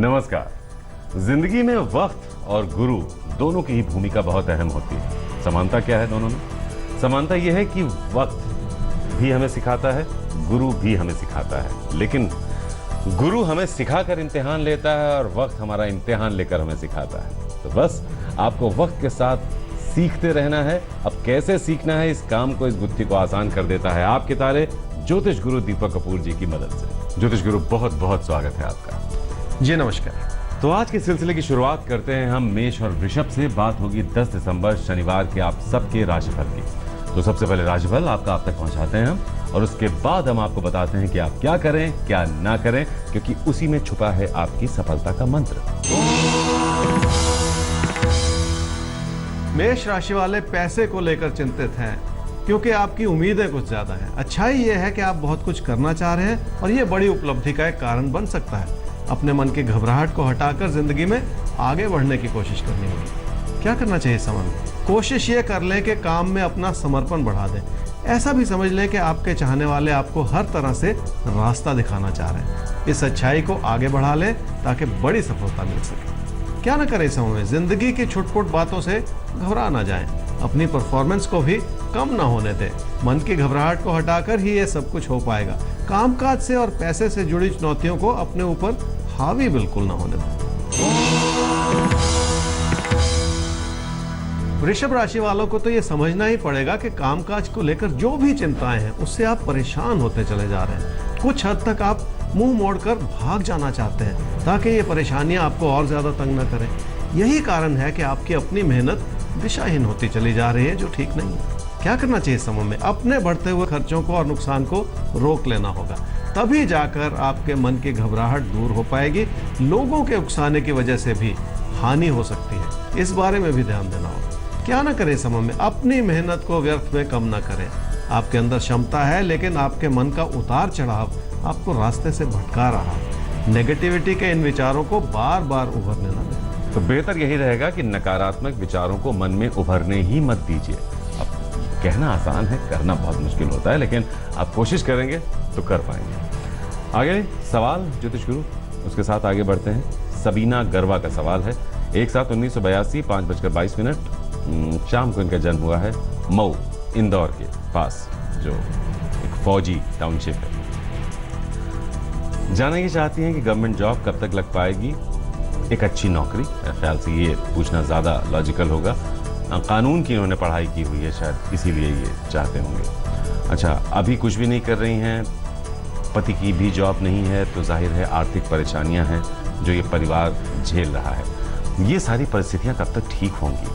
नमस्कार। जिंदगी में वक्त और गुरु दोनों की ही भूमिका बहुत अहम होती है। समानता क्या है दोनों में? समानता यह है कि वक्त भी हमें सिखाता है, गुरु भी हमें सिखाता है, लेकिन गुरु हमें सिखाकर इम्तिहान लेता है और वक्त हमारा इम्तिहान लेकर हमें सिखाता है। तो बस आपको वक्त के साथ सीखते रहना है। अब कैसे सीखना है, इस काम को, इस गुत्थी को आसान कर देता है आपके तारे ज्योतिष गुरु दीपक कपूर जी की मदद से। ज्योतिष गुरु, बहुत बहुत स्वागत है आपका। जी नमस्कार। तो आज के सिलसिले की शुरुआत करते हैं हम मेष और वृषभ से। बात होगी 10 दिसंबर शनिवार के आप सबके राशिफल की। तो सबसे पहले राशिफल आपका आप तक पहुंचाते हैं हम, और उसके बाद हम आपको बताते हैं कि आप क्या करें क्या ना करें, क्योंकि उसी में छुपा है आपकी सफलता का मंत्र। मेष राशि वाले पैसे को लेकर चिंतित हैं, क्योंकि आपकी उम्मीदें कुछ ज्यादा हैं। अच्छाई यह है कि आप बहुत कुछ करना चाह रहे हैं और यह बड़ी उपलब्धि का एक कारण बन सकता है। अपने मन की घबराहट को हटाकर जिंदगी में आगे बढ़ने की कोशिश करनी होगी। क्या करना चाहिए इस समय में? कोशिश ये कर लें कि काम में अपना समर्पण बढ़ा दें। ऐसा भी समझ लें कि आपके चाहने वाले आपको हर तरह से रास्ता दिखाना चाह रहे हैं। इस अच्छाई को आगे बढ़ा लें ताकि बड़ी सफलता मिल सके। क्या ना करें इस समय में? जिंदगी की छुटपुट बातों से घबरा ना जाएं। अपनी परफॉर्मेंस को भी कम ना होने दें। मन की घबराहट को हटाकर ही ये सब कुछ हो पाएगा। कामकाज से और पैसे से जुड़ी चुनौतियों को अपने ऊपर हावी बिल्कुल ना होने दें। वृषभ राशि वालों को तो ये समझना ही पड़ेगा कि कामकाज को लेकर जो भी चिंताएं हैं उससे आप परेशान होते चले जा रहे हैं। कुछ हद तक आप मुंह मोड़कर भाग जाना चाहते हैं ताकि ये परेशानियां आपको और ज्यादा तंग न करें। यही कारण है कि आपकी अपनी मेहनत दिशाहीन होती चली जा रही है, जो ठीक नहीं है। क्या करना चाहिए इस समय में? अपने बढ़ते हुए खर्चों को और नुकसान को रोक लेना होगा, तभी जाकर आपके मन की घबराहट दूर हो पाएगी। लोगों के उकसाने की वजह से भी हानि हो सकती है, इस बारे में भी ध्यान देना होगा। क्या ना करें इस समय में? अपनी मेहनत को व्यर्थ में कम ना करें। आपके अंदर क्षमता है, लेकिन आपके मन का उतार चढ़ाव आपको रास्ते से भटका रहा है। नेगेटिविटी के इन विचारों को बार बार उभरने ना दें। तो बेहतर यही रहेगा कि नकारात्मक विचारों को मन में उभरने ही मत दीजिए। अब कहना आसान है, करना बहुत मुश्किल होता है, लेकिन आप कोशिश करेंगे तो कर पाएंगे। आगे सवाल ज्योतिष गुरु, उसके साथ आगे बढ़ते हैं। सबीना गरवा का सवाल है। 1/7/1982 5:22 शाम को इनका जन्म हुआ है। मऊ इंदौर के पास, जो एक फौजी टाउनशिप है। जानना ये चाहती हैं कि गवर्नमेंट जॉब कब तक लग पाएगी, एक अच्छी नौकरी। मेरे ख्याल से ये पूछना ज़्यादा लॉजिकल होगा। कानून की इन्होंने पढ़ाई की हुई है, शायद इसीलिए ये चाहते होंगे। अच्छा, अभी कुछ भी नहीं कर रही हैं, पति की भी जॉब नहीं है, तो जाहिर है आर्थिक परेशानियां हैं जो ये परिवार झेल रहा है। ये सारी परिस्थितियां कब तक ठीक होंगी,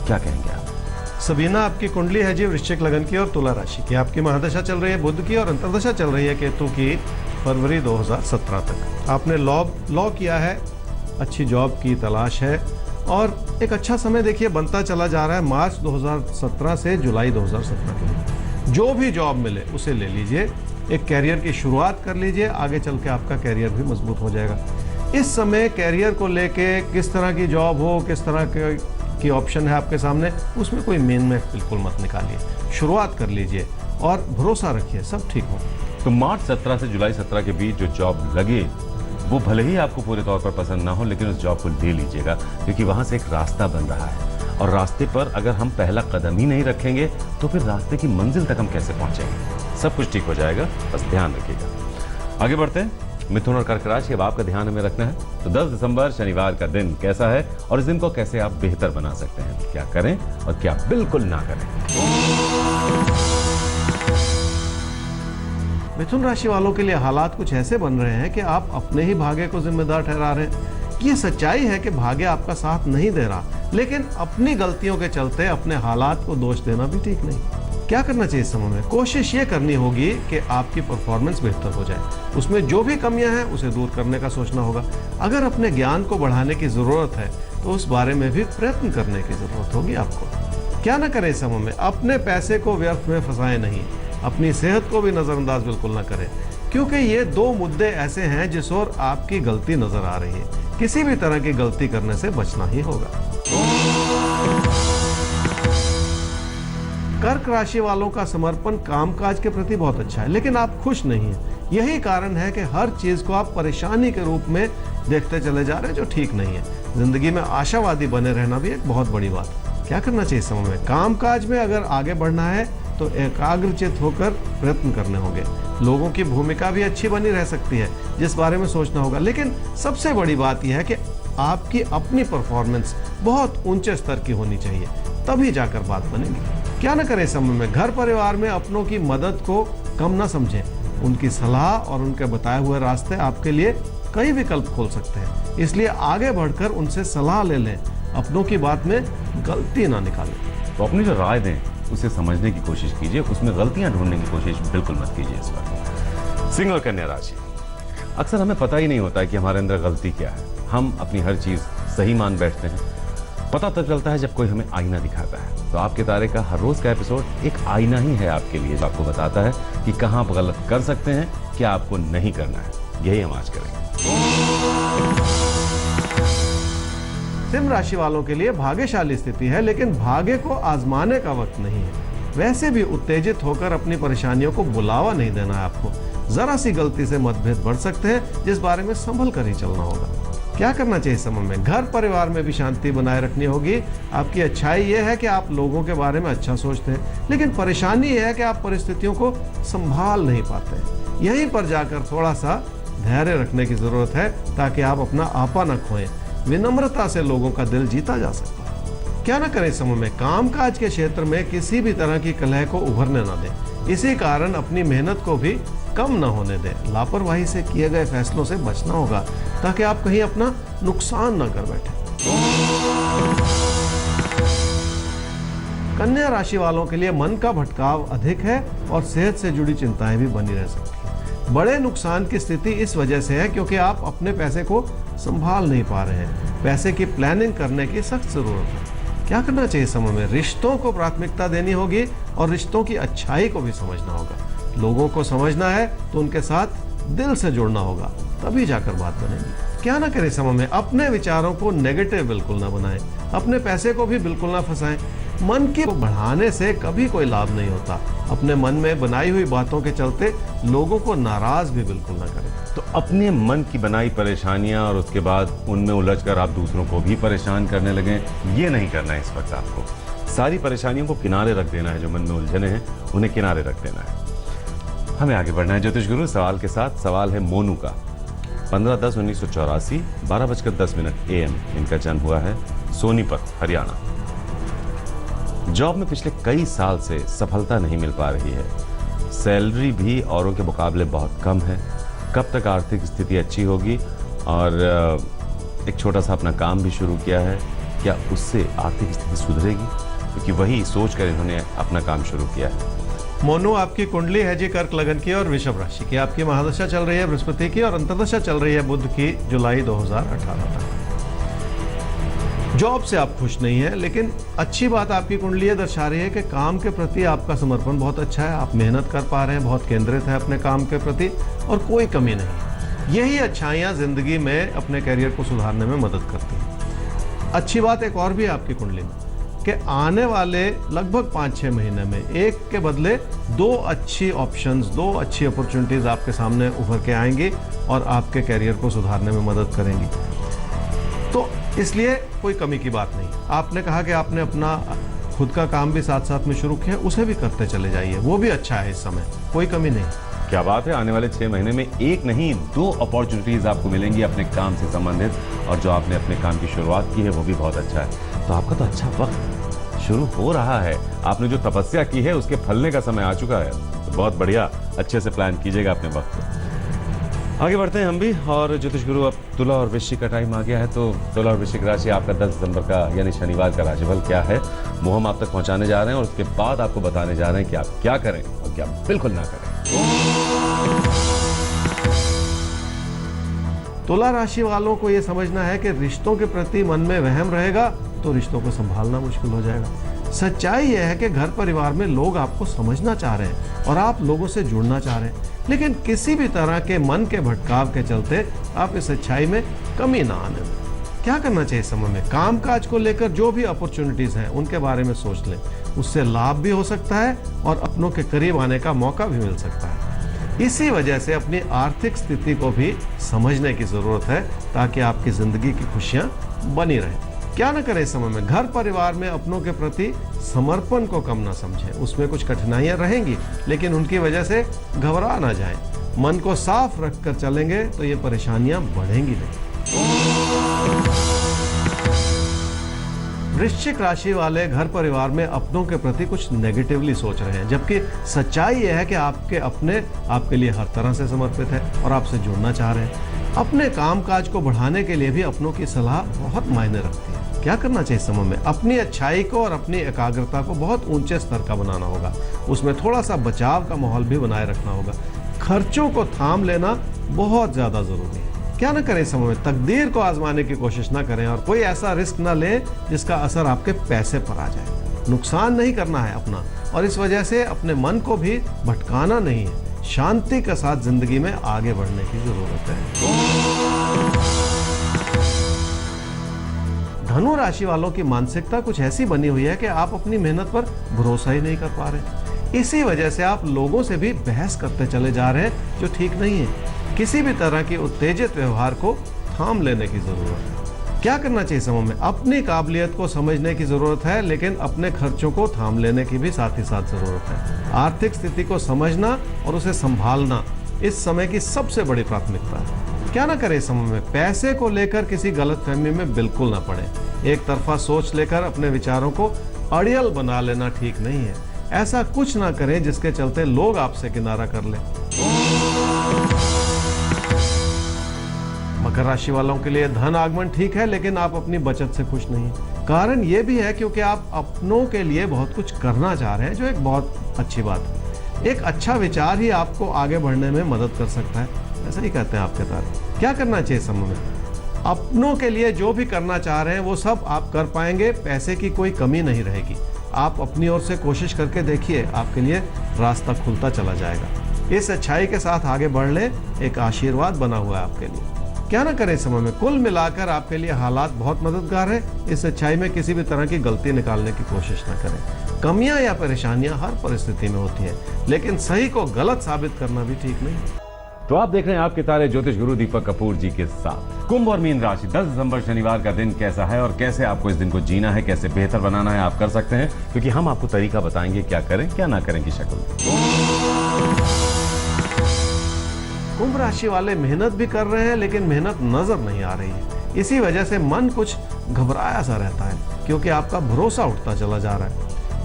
क्या कहेंगे आप? सबीना, आपकी कुंडली है जी वृश्चिक लगन की और तुला राशि की। आपकी महादशा चल रही है बुध की और अंतर्दशा चल रही है केतु की फरवरी 2017 तक। आपने लॉ किया है, अच्छी जॉब की तलाश है और एक अच्छा समय देखिए बनता चला जा रहा है। मार्च 2017 से जुलाई 2017 के लिए जो भी जॉब मिले उसे ले लीजिए, एक कैरियर की शुरुआत कर लीजिए। आगे चल के आपका कैरियर भी मजबूत हो जाएगा। इस समय कैरियर को लेके किस तरह की जॉब हो, किस तरह की ऑप्शन है आपके सामने, उसमें कोई मेन में बिल्कुल मत निकालिए। शुरुआत कर लीजिए और भरोसा रखिए, सब ठीक हो। तो मार्च 17 से जुलाई 17 के बीच जो जॉब लगे, वो भले ही आपको पूरे तौर पर पसंद ना हो, लेकिन उस जॉब को ले लीजिएगा, क्योंकि वहां से एक रास्ता बन रहा है। और रास्ते पर अगर हम पहला कदम ही नहीं रखेंगे तो फिर रास्ते की मंजिल तक हम कैसे पहुंचेंगे? सब कुछ ठीक हो जाएगा, बस ध्यान रखिएगा। आगे बढ़ते हैं। मिथुन और कर्क राशि, अब आपका ध्यान हमें रखना है। तो 10 दिसंबर शनिवार का दिन कैसा है और इस दिन को कैसे आप बेहतर बना सकते हैं, क्या करें और क्या बिल्कुल ना करें? मिथुन राशि वालों के लिए हालात कुछ ऐसे बन रहे हैं कि आप अपने ही भाग्य को जिम्मेदार ठहरा रहे हैं। ये सच्चाई है कि भाग्य आपका साथ नहीं दे रहा, लेकिन अपनी गलतियों के चलते अपने हालात को दोष देना भी ठीक नहीं। क्या करना चाहिए इस समय में? कोशिश ये करनी होगी कि आपकी परफॉर्मेंस बेहतर हो जाए। उसमें जो भी कमियां हैं उसे दूर करने का सोचना होगा। अगर अपने ज्ञान को बढ़ाने की जरूरत है तो उस बारे में भी प्रयत्न करने की जरूरत होगी आपको। क्या ना करें इस समय में? अपने पैसे को व्यर्थ में फंसाएं नहीं, अपनी सेहत को भी नजरअंदाज बिल्कुल ना करें, क्योंकि ये दो मुद्दे ऐसे हैं जिस ओर आपकी गलती नजर आ रही है। किसी भी तरह की गलती करने से बचना ही होगा। कर्क राशि वालों का समर्पण कामकाज के प्रति बहुत अच्छा है, लेकिन आप खुश नहीं हैं। यही कारण है कि हर चीज को आप परेशानी के रूप में देखते चले जा रहे हैं जो ठीक नहीं है। जिंदगी में आशावादी बने रहना भी एक बहुत बड़ी बात है। क्या करना चाहिए इस समय में? कामकाज में अगर आगे बढ़ना है तो एकाग्रचित होकर प्रयत्न करने होंगे। लोगों की भूमिका भी अच्छी बनी रह सकती है जिस बारे में सोचना होगा, लेकिन सबसे बड़ी बात यह है कि आपकी अपनी परफॉर्मेंस बहुत ऊंचे स्तर की होनी चाहिए, तभी जाकर बात बनेगी। क्या न करें इस समय में? घर परिवार में अपनों की मदद को कम ना समझें। उनकी सलाह और उनके बताए हुए रास्ते आपके लिए कई विकल्प खोल सकते हैं, इसलिए आगे बढ़कर उनसे सलाह ले लें। अपनों की बात में गलती ना निकालें। तो अपनी जो राय दें उसे समझने की कोशिश कीजिए, उसमें गलतियां ढूंढने की कोशिश बिल्कुल मत कीजिए इस बार। सिंह और कन्या राशि, अक्सर हमें पता ही नहीं होता है कि हमारे अंदर गलती क्या है। हम अपनी हर चीज सही मान बैठते हैं। पता तब चलता है जब कोई हमें आईना दिखाता है। तो आपके तारे का हर रोज का एपिसोड एक आईना ही है आपके लिए, जो आपको बताता है कि कहां आप गलत कर सकते हैं, क्या आपको नहीं करना है। यही हम आज करेंगे। सिंह राशि वालों के लिए भाग्यशाली स्थिति है, लेकिन भाग्य को आजमाने का वक्त नहीं है। वैसे भी उत्तेजित होकर अपनी परेशानियों को बुलावा नहीं देना है आपको। जरा सी गलती से मतभेद बढ़ सकते हैं, जिस बारे में संभल कर ही चलना होगा। क्या करना चाहिए इस समय में? घर परिवार में भी शांति बनाए रखनी होगी। आपकी अच्छाई यह है कि आप लोगों के बारे में अच्छा सोचते हैं, लेकिन परेशानी यह है कि आप परिस्थितियों को संभाल नहीं पाते हैं। यहीं पर जाकर थोड़ा सा धैर्य रखने की जरूरत है, ताकि आप अपना आपा न खोएं। विनम्रता से लोगों का दिल जीता जा सकता है। क्या न करें इस समय में? कामकाज के क्षेत्र में किसी भी तरह की कलह को उभरने न दें। इसी कारण अपनी मेहनत को भी कम न होने दें। लापरवाही से किए गए फैसलों से बचना होगा, ताकि आप कहीं अपना नुकसान न कर बैठे। कन्या राशि वालों के लिए मन का भटकाव अधिक है और सेहत से जुड़ी चिंताएं भी बनी रह सकती हैं। बड़े नुकसान की स्थिति इस वजह से है क्योंकि आप अपने पैसे को संभाल नहीं पा रहे हैं। पैसे की प्लानिंग करने की सख्त जरूरत है। क्या करना चाहिए समय में? रिश्तों को प्राथमिकता देनी होगी और रिश्तों की अच्छाई को भी समझना होगा। लोगों को समझना है तो उनके साथ दिल से जुड़ना होगा, तभी जाकर बात बनेगी। क्या ना करें समय में? अपने विचारों को नेगेटिव बिल्कुल ना बनाएं, अपने पैसे को भी बिल्कुल ना फंसाएं। मन की बढ़ाने से कभी कोई लाभ नहीं होता। अपने मन में बनाई हुई बातों के चलते लोगों को नाराज भी बिल्कुल ना करें। तो अपने मन की बनाई परेशानियां और उसके बाद उनमें उलझकर आप दूसरों को भी परेशान करने लगे, ये नहीं करना है। इस वक्त आपको सारी परेशानियों को किनारे रख देना है। जो मन में उलझने हैं उन्हें किनारे रख देना है। हमें आगे बढ़ना है ज्योतिष गुरु सवाल के साथ। सवाल है मोनू का। 15/10/1984 12:10 AM इनका जन्म हुआ है, सोनीपत, हरियाणा। जॉब में पिछले कई साल से सफलता नहीं मिल पा रही है। सैलरी भी औरों के मुकाबले बहुत कम है। कब तक आर्थिक स्थिति अच्छी होगी? और एक छोटा सा अपना काम भी शुरू किया है, क्या उससे आर्थिक स्थिति सुधरेगी? क्योंकि वही सोचकर इन्होंने अपना काम शुरू किया है। मोनू, आपकी कुंडली है जी कर्क लगन की और वृषभ राशि की। आपकी महादशा चल रही है बृहस्पति की और अंतर्दशा चल रही है बुध की, जुलाई 2018 तक। जॉब से आप खुश नहीं हैं, लेकिन अच्छी बात आपकी कुंडली ये दर्शा रही है कि काम के प्रति आपका समर्पण बहुत अच्छा है। आप मेहनत कर पा रहे हैं, बहुत केंद्रित है अपने काम के प्रति और कोई कमी नहीं। यही अच्छाइयाँ जिंदगी में अपने करियर को सुधारने में मदद करती हैं। अच्छी बात एक और भी है आपकी कुंडली में कि आने वाले लगभग 5-6 महीने में एक के बदले 2 अच्छी ऑप्शंस, 2 अच्छी अपॉर्चुनिटीज आपके सामने उभर के आएंगी और आपके करियर को सुधारने में मदद करेंगी। तो इसलिए कोई कमी की बात नहीं। आपने कहा कि आपने अपना खुद का काम भी साथ साथ में शुरू किया, उसे भी करते चले जाइए, वो भी अच्छा है। इस समय कोई कमी नहीं। क्या बात है। आने वाले 6 महीने में एक नहीं 2 अपॉर्चुनिटीज आपको मिलेंगी अपने काम से संबंधित, और जो आपने अपने काम की शुरुआत की है वो भी बहुत अच्छा है। तो आपका तो अच्छा वक्त शुरू हो रहा है। आपने जो तपस्या की है उसके फलने का समय आ चुका है। तो बहुत बढ़िया, अच्छे से प्लान कीजिएगा अपने वक्त को। आगे बढ़ते हैं हम भी। और ज्योतिष गुरु, अब तुला और वृश्चिक का टाइम आ गया है। तो तुला और वृश्चिक राशि आपका 10 दिसंबर का यानी शनिवार का राशिफल क्या है वो हम आप तक पहुंचाने जा रहे हैं, और उसके बाद आपको बताने जा रहे हैं कि आप क्या करें और क्या बिल्कुल ना करें। तुला राशि वालों को यह समझना है कि रिश्तों के प्रति मन में वहम रहेगा तो रिश्तों को संभालना मुश्किल हो जाएगा। सच्चाई यह है कि घर परिवार में लोग आपको समझना चाह रहे हैं और आप लोगों से जुड़ना चाह रहे हैं, लेकिन किसी भी तरह के मन के भटकाव के चलते आप इस सच्चाई में कमी ना आने दें। क्या करना चाहिए समय में? कामकाज को लेकर जो भी अपॉर्चुनिटीज हैं उनके बारे में सोच लें। उससे लाभ भी हो सकता है और अपनों के करीब आने का मौका भी मिल सकता है। इसी वजह से अपनी आर्थिक स्थिति को भी समझने की जरूरत है ताकि आपकी जिंदगी की खुशियां बनी रहें। क्या न करें इस समय में, घर परिवार में अपनों के प्रति समर्पण को कम ना समझें। उसमें कुछ कठिनाइयां रहेंगी लेकिन उनकी वजह से घबरा ना जाएं। मन को साफ रखकर चलेंगे तो ये परेशानियां बढ़ेंगी नहीं। वृश्चिक राशि वाले घर परिवार में अपनों के प्रति कुछ नेगेटिवली सोच रहे हैं, जबकि सच्चाई यह है कि आपके अपने आपके लिए हर तरह से समर्पित है और आपसे जुड़ना चाह रहे हैं। अपने कामकाज को बढ़ाने के लिए भी अपनों की सलाह बहुत मायने रखती है। क्या करना चाहिए इस समय में, अपनी अच्छाई को और अपनी एकाग्रता को बहुत ऊंचे स्तर का बनाना होगा। उसमें थोड़ा सा बचाव का माहौल भी बनाए रखना होगा। खर्चों को थाम लेना बहुत ज्यादा जरूरी है। क्या ना करें इस समय में, तकदीर को आजमाने की कोशिश ना करें और कोई ऐसा रिस्क ना लें जिसका असर आपके पैसे पर आ जाए। नुकसान नहीं करना है अपना, और इस वजह से अपने मन को भी भटकाना नहीं है। शांति के साथ जिंदगी में आगे बढ़ने की जरूरत है। धनु राशि वालों की मानसिकता कुछ ऐसी बनी हुई है कि आप अपनी मेहनत पर भरोसा ही नहीं कर पा रहे। इसी वजह से आप लोगों से भी बहस करते चले जा रहे हैं, जो ठीक नहीं है। किसी भी तरह की उत्तेजित व्यवहार को थाम लेने की जरूरत है। क्या करना चाहिए समय में, अपनी काबिलियत को समझने की जरूरत है, लेकिन अपने खर्चों को थाम लेने की भी साथ ही साथ जरूरत है। आर्थिक स्थिति को समझना और उसे संभालना इस समय की सबसे बड़ी प्राथमिकता है। क्या ना करें इस समय में, पैसे को लेकर किसी गलतफहमी में बिल्कुल ना पड़े। एक तरफा सोच लेकर अपने विचारों को अड़ियल बना लेना ठीक नहीं है। ऐसा कुछ ना करें जिसके चलते लोग आपसे किनारा कर लें। मकर राशि वालों के लिए धन आगमन ठीक है, लेकिन आप अपनी बचत से खुश नहीं हैं। कारण ये भी है क्योंकि आप अपनों के लिए बहुत कुछ करना चाह रहे हैं, जो एक बहुत अच्छी बात है। एक अच्छा विचार ही आपको आगे बढ़ने में मदद कर सकता है, ऐसा ही कहते हैं आपके तारे। क्या करना चाहिए समय में, अपनों के लिए जो भी करना चाह रहे हैं वो सब आप कर पाएंगे। पैसे की कोई कमी नहीं रहेगी। आप अपनी ओर से कोशिश करके देखिए, आपके लिए रास्ता खुलता चला जाएगा। इस अच्छाई के साथ आगे बढ़ ले, एक आशीर्वाद बना हुआ है आपके लिए। क्या ना करें समय में, कुल मिलाकर आपके लिए हालात बहुत मददगार है। इस अच्छाई में किसी भी तरह की गलती निकालने की कोशिश ना करें। कमियां या परेशानियां हर परिस्थिति में होती हैं, लेकिन सही को गलत साबित करना भी ठीक नहीं। तो आप देख रहे हैं आपके तारे ज्योतिष गुरु दीपक कपूर जी के साथ। कुंभ और मीन राशि, 10 दिसंबर शनिवार का दिन कैसा है और कैसे आपको इस दिन को जीना है, कैसे बेहतर बनाना है, आप कर सकते हैं, क्योंकि हम आपको तरीका बताएंगे क्या करें क्या ना करें की शक्ल में। कुंभ राशि वाले मेहनत भी कर रहे हैं, लेकिन मेहनत नजर नहीं आ रही है। इसी वजह से मन कुछ घबराया सा रहता है, क्योंकि आपका भरोसा उठता चला जा रहा है।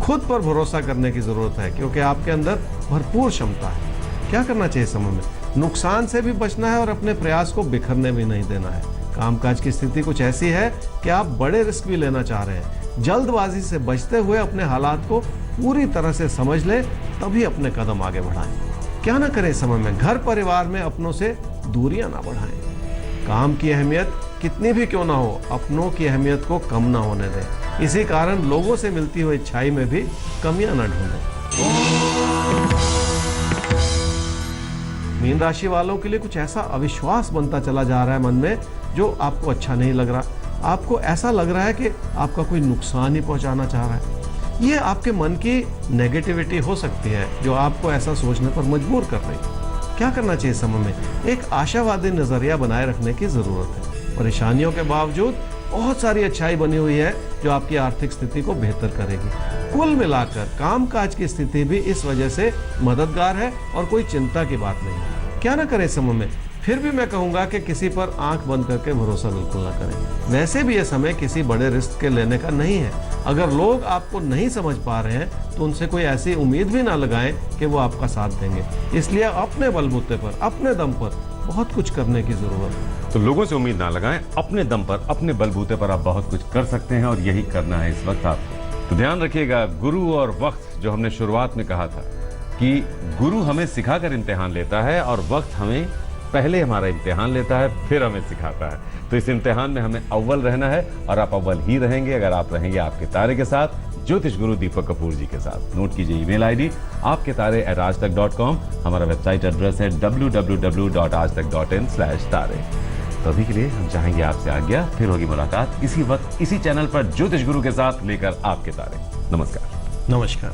खुद पर भरोसा करने की जरूरत है, क्योंकि आपके अंदर भरपूर क्षमता है। क्या करना चाहिए समय में, नुकसान से भी बचना है और अपने प्रयास को बिखरने भी नहीं देना है। कामकाज की स्थिति कुछ ऐसी है कि आप बड़े रिस्क भी लेना चाह रहे हैं। जल्दबाजी से बचते हुए अपने हालात को पूरी तरह से समझ ले, तभी अपने कदम आगे बढ़ाएं। क्या ना करें समय में, घर परिवार में अपनों से दूरियां ना बढ़ाएं। काम की अहमियत कितनी भी क्यों ना हो, अपनों की अहमियत को कम ना होने दें। इसी कारण लोगों से मिलती हुई अच्छाई में भी कमियां ना ढूंढें। मीन राशि वालों के लिए कुछ ऐसा अविश्वास बनता चला जा रहा है मन में, जो आपको अच्छा नहीं लग रहा। आपको ऐसा लग रहा है कि आपका कोई नुकसान ही पहुंचाना चाह रहा है। ये आपके मन की नेगेटिविटी हो सकती है, जो आपको ऐसा सोचने पर मजबूर कर रही है। क्या करना चाहिए समय में, एक आशावादी नजरिया बनाए रखने की जरूरत है। परेशानियों के बावजूद बहुत सारी अच्छाई बनी हुई है, जो आपकी आर्थिक स्थिति को बेहतर करेगी। कुल मिलाकर कामकाज की स्थिति भी इस वजह से मददगार है और कोई चिंता की बात नहीं है। क्या ना करें समय में, फिर भी मैं कहूंगा कि किसी पर आंख बंद करके भरोसा बिल्कुल ना करें। वैसे भी यह समय किसी बड़े रिस्क के लेने का नहीं है। अगर लोग आपको नहीं समझ पा रहे हैं तो उनसे कोई ऐसी उम्मीद भी ना लगाएं कि वो आपका साथ देंगे। इसलिए अपने बलबूते पर, अपने दम पर बहुत कुछ करने की जरूरत है। तो लोगों से उम्मीद ना लगाएं, अपने दम पर, अपने बलबूते पर आप बहुत कुछ कर सकते हैं और यही करना है इस वक्त आपको। तो ध्यान रखिएगा, गुरु और वक्त, जो हमने शुरुआत में कहा था कि गुरु हमें सिखाकर इम्तिहान लेता है और वक्त हमें पहले हमारा इम्तिहान लेता है, फिर हमें सिखाता है। तो इस इम्तिहान में हमें अव्वल रहना है और आप अव्वल ही रहेंगे अगर आप रहेंगे आपके तारे के साथ, ज्योतिष गुरु दीपक कपूर जी के साथ। नोट कीजिए ईमेल आईडी आपके तारे@aajtak.com। हमारा वेबसाइट एड्रेस है www.aajtak.in/तारे। तो अभी के लिए हम चाहेंगे आपसे आज्ञा, फिर होगी मुलाकात इसी वक्त इसी चैनल पर ज्योतिष गुरु के साथ लेकर आपके तारे। नमस्कार। नमस्कार।